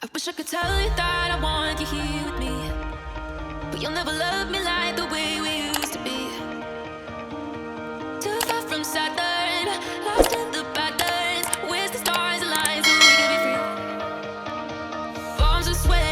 I wish I could tell you that I want you here with me, but you'll never love me like the way we used to be. Too far from Saturn, lost in the patterns. Where's the stars align so we can be free? Palms are sweaty.